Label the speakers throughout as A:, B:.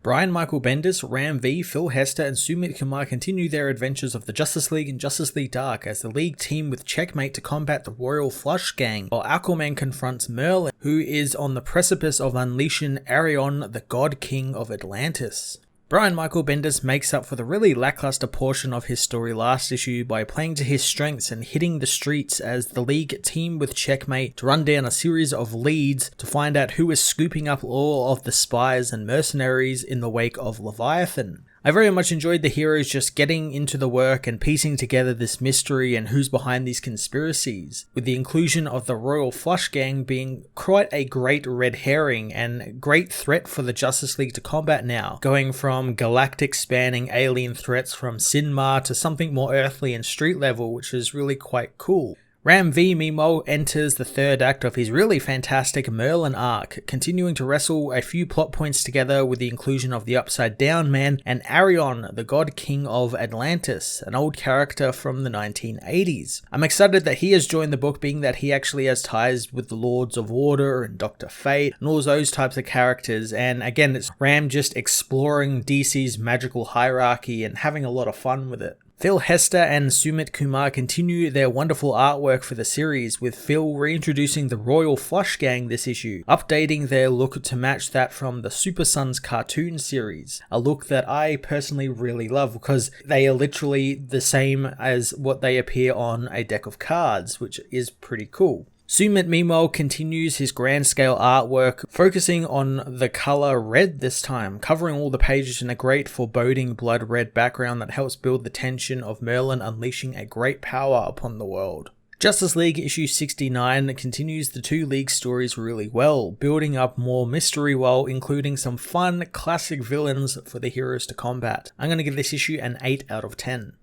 A: Brian Michael Bendis, Ram V, Phil Hester, and Sumit Kumar continue their adventures of the Justice League and Justice League Dark as the League team with Checkmate to combat the Royal Flush Gang, while Aquaman confronts Merlin, who is on the precipice of unleashing Arion, the God King of Atlantis. Brian Michael Bendis makes up for the really lackluster portion of his story last issue by playing to his strengths and hitting the streets as the League team with Checkmate to run down a series of leads to find out who is scooping up all of the spies and mercenaries in the wake of Leviathan. I very much enjoyed the heroes just getting into the work and piecing together this mystery and who's behind these conspiracies, with the inclusion of the Royal Flush Gang being quite a great red herring and great threat for the Justice League to combat now, going from galactic spanning alien threats from Sinmar to something more earthly and street level, which is really quite cool. Ram V, meanwhile, enters the third act of his really fantastic Merlin arc, continuing to wrestle a few plot points together with the inclusion of the Upside Down Man and Arion, the God King of Atlantis, an old character from the 1980s. I'm excited that he has joined the book, being that he actually has ties with the Lords of Order and Dr. Fate and all those types of characters, and again, it's Ram just exploring DC's magical hierarchy and having a lot of fun with it. Phil Hester and Sumit Kumar continue their wonderful artwork for the series, with Phil reintroducing the Royal Flush Gang this issue, updating their look to match that from the Super Sons cartoon series, a look that I personally really love because they are literally the same as what they appear on a deck of cards, which is pretty cool. Sumit meanwhile continues his grand scale artwork, focusing on the colour red this time, covering all the pages in a great foreboding blood red background that helps build the tension of Merlin unleashing a great power upon the world. Justice League issue 69 continues the two League stories really well, building up more mystery while including some fun classic villains for the heroes to combat. I'm going to give this issue an 8 out of 10.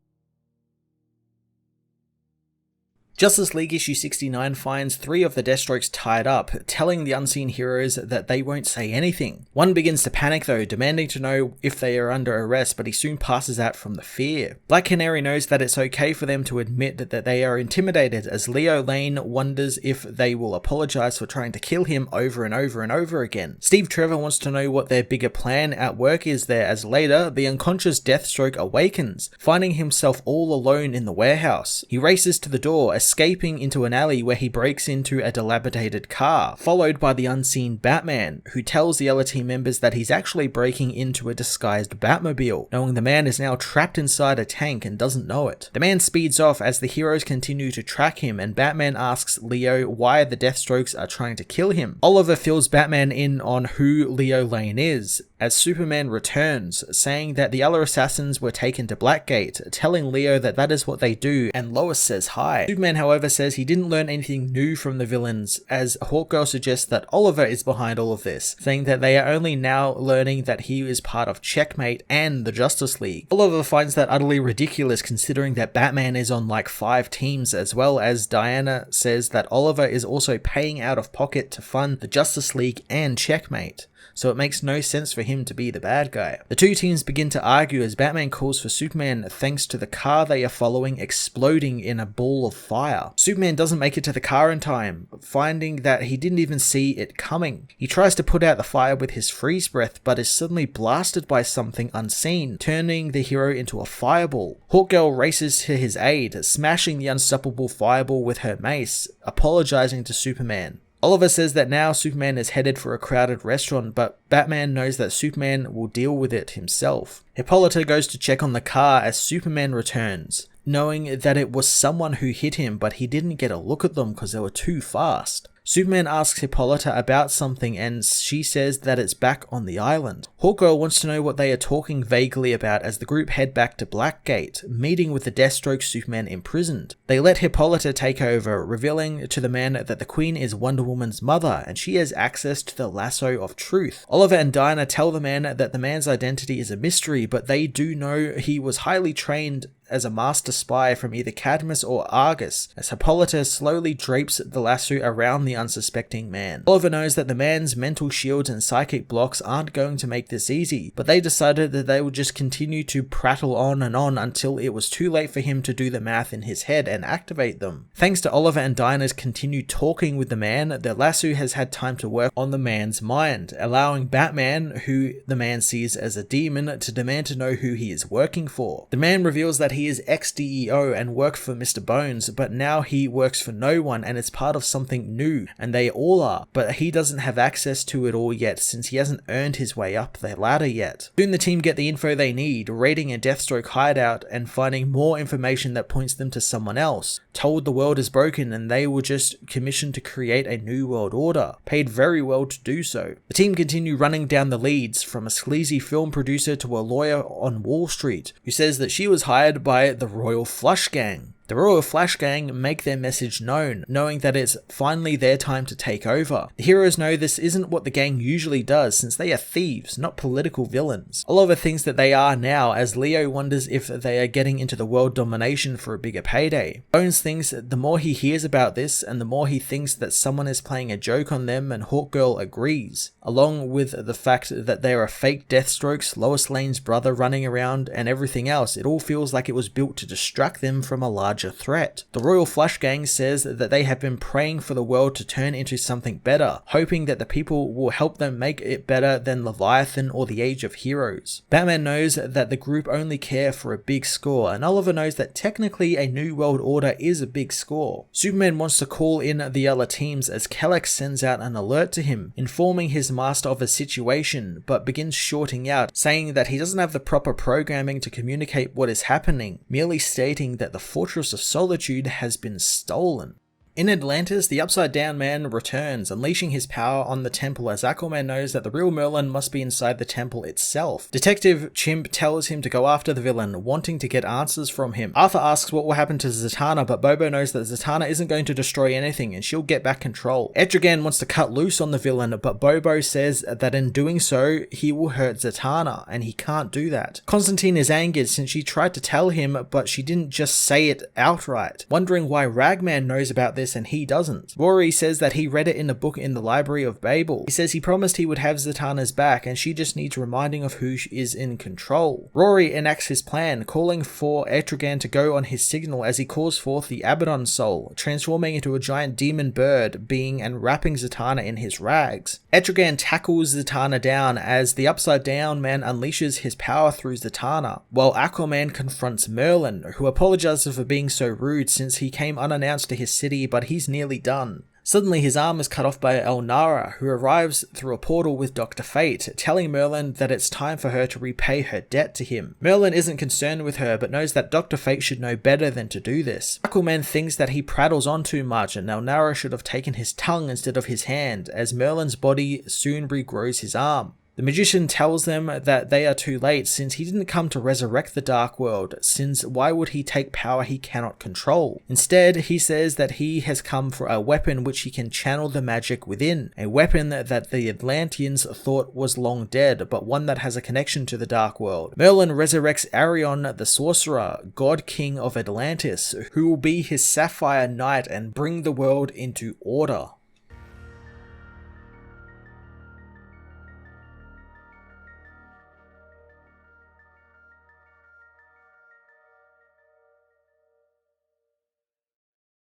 A: Justice League issue 69 finds 3 of the Deathstrokes tied up, telling the unseen heroes that they won't say anything. One begins to panic though, demanding to know if they are under arrest, but he soon passes out from the fear. Black Canary knows that it's okay for them to admit that they are intimidated, as Leo Lane wonders if they will apologize for trying to kill him over and over and over again. Steve Trevor wants to know what their bigger plan at work is there, as later, the unconscious Deathstroke awakens, finding himself all alone in the warehouse. He races to the door, escaping into an alley where he breaks into a dilapidated car, followed by the unseen Batman, who tells the other team members that he's actually breaking into a disguised Batmobile, knowing the man is now trapped inside a tank and doesn't know it. The man speeds off as the heroes continue to track him, and Batman asks Leo why the Deathstrokes are trying to kill him. Oliver fills Batman in on who Leo Lane is, as Superman returns, saying that the other assassins were taken to Blackgate, telling Leo that that is what they do, and Lois says hi. Superman, however, says he didn't learn anything new from the villains, as Hawkgirl suggests that Oliver is behind all of this, saying that they are only now learning that he is part of Checkmate and the Justice League. Oliver finds that utterly ridiculous, considering that Batman is on like 5 teams, as well as Diana says that Oliver is also paying out of pocket to fund the Justice League and Checkmate, so it makes no sense for him to be the bad guy. The two teams begin to argue as Batman calls for Superman thanks to the car they are following exploding in a ball of fire. Superman doesn't make it to the car in time, finding that he didn't even see it coming. He tries to put out the fire with his freeze breath, but is suddenly blasted by something unseen, turning the hero into a fireball. Hawkgirl races to his aid, smashing the unstoppable fireball with her mace, apologizing to Superman. Oliver says that now Superman is headed for a crowded restaurant, but Batman knows that Superman will deal with it himself. Hippolyta goes to check on the car as Superman returns, knowing that it was someone who hit him, but he didn't get a look at them because they were too fast. Superman asks Hippolyta about something, and she says that it's back on the island. Hawkgirl wants to know what they are talking vaguely about as the group head back to Blackgate, meeting with the Deathstroke Superman imprisoned. They let Hippolyta take over, revealing to the man that the Queen is Wonder Woman's mother, and she has access to the lasso of truth. Oliver and Diana tell the man that the man's identity is a mystery, but they do know he was highly trained as a master spy from either Cadmus or Argus, as Hippolyta slowly drapes the lasso around the unsuspecting man. Oliver knows that the man's mental shields and psychic blocks aren't going to make this easy, but they decided that they would just continue to prattle on and on until it was too late for him to do the math in his head and activate them. Thanks to Oliver and Dinah's continued talking with the man, the lasso has had time to work on the man's mind, allowing Batman, who the man sees as a demon, to demand to know who he is working for. The man reveals that he is ex-DEO and worked for Mr. Bones, but now he works for no one and is part of something new, and they all are, but he doesn't have access to it all yet since he hasn't earned his way up the ladder yet. Soon the team get the info they need, raiding a Deathstroke hideout and finding more information that points them to someone else, told the world is broken and they were just commissioned to create a new world order, paid very well to do so. The team continue running down the leads, from a sleazy film producer to a lawyer on Wall Street, who says that she was hired by the Royal Flush Gang. The Royal Flush Gang make their message known, knowing that it's finally their time to take over. The heroes know this isn't what the gang usually does, since they are thieves, not political villains. Oliver thinks that they are now, as Leo wonders if they are getting into the world domination for a bigger payday. Bones thinks that the more he hears about this, and the more he thinks that someone is playing a joke on them, and Hawkgirl agrees, along with the fact that they are fake Deathstrokes, Lois Lane's brother running around, and everything else. It all feels like it was built to distract them from a larger threat. The Royal Flush Gang says that they have been praying for the world to turn into something better, hoping that the people will help them make it better than Leviathan or the Age of Heroes. Batman knows that the group only care for a big score, and Oliver knows that technically a new world order is a big score. Superman wants to call in the other teams as Kellex sends out an alert to him, informing his master of a situation, but begins shorting out, saying that he doesn't have the proper programming to communicate what is happening, merely stating that the Fortress of Solitude has been stolen. In Atlantis, the Upside Down Man returns, unleashing his power on the temple as Aquaman knows that the real Merlin must be inside the temple itself. Detective Chimp tells him to go after the villain, wanting to get answers from him. Arthur asks what will happen to Zatanna, but Bobo knows that Zatanna isn't going to destroy anything and she'll get back control. Etrigan wants to cut loose on the villain, but Bobo says that in doing so, he will hurt Zatanna, and he can't do that. Constantine is angered since she tried to tell him, but she didn't just say it outright, wondering why Ragman knows about this and he doesn't. Rory says that he read it in a book in the Library of Babel. He says he promised he would have Zatanna's back and she just needs reminding of who is in control. Rory enacts his plan, calling for Etrigan to go on his signal as he calls forth the Abaddon Soul, transforming into a giant demon bird being and wrapping Zatanna in his rags. Etrigan tackles Zatanna down as the Upside Down Man unleashes his power through Zatanna, while Aquaman confronts Merlin, who apologizes for being so rude since he came unannounced to his city, but he's nearly done. Suddenly his arm is cut off by Elnara, who arrives through a portal with Dr. Fate, telling Merlin that it's time for her to repay her debt to him. Merlin isn't concerned with her, but knows that Dr. Fate should know better than to do this. Aquaman thinks that he prattles on too much and Elnara should have taken his tongue instead of his hand, as Merlin's body soon regrows his arm. The magician tells them that they are too late since he didn't come to resurrect the Dark World, since why would he take power he cannot control? Instead, he says that he has come for a weapon which he can channel the magic within, a weapon that the Atlanteans thought was long dead, but one that has a connection to the Dark World. Merlin resurrects Arion the Sorcerer, God King of Atlantis, who will be his Sapphire Knight and bring the world into order.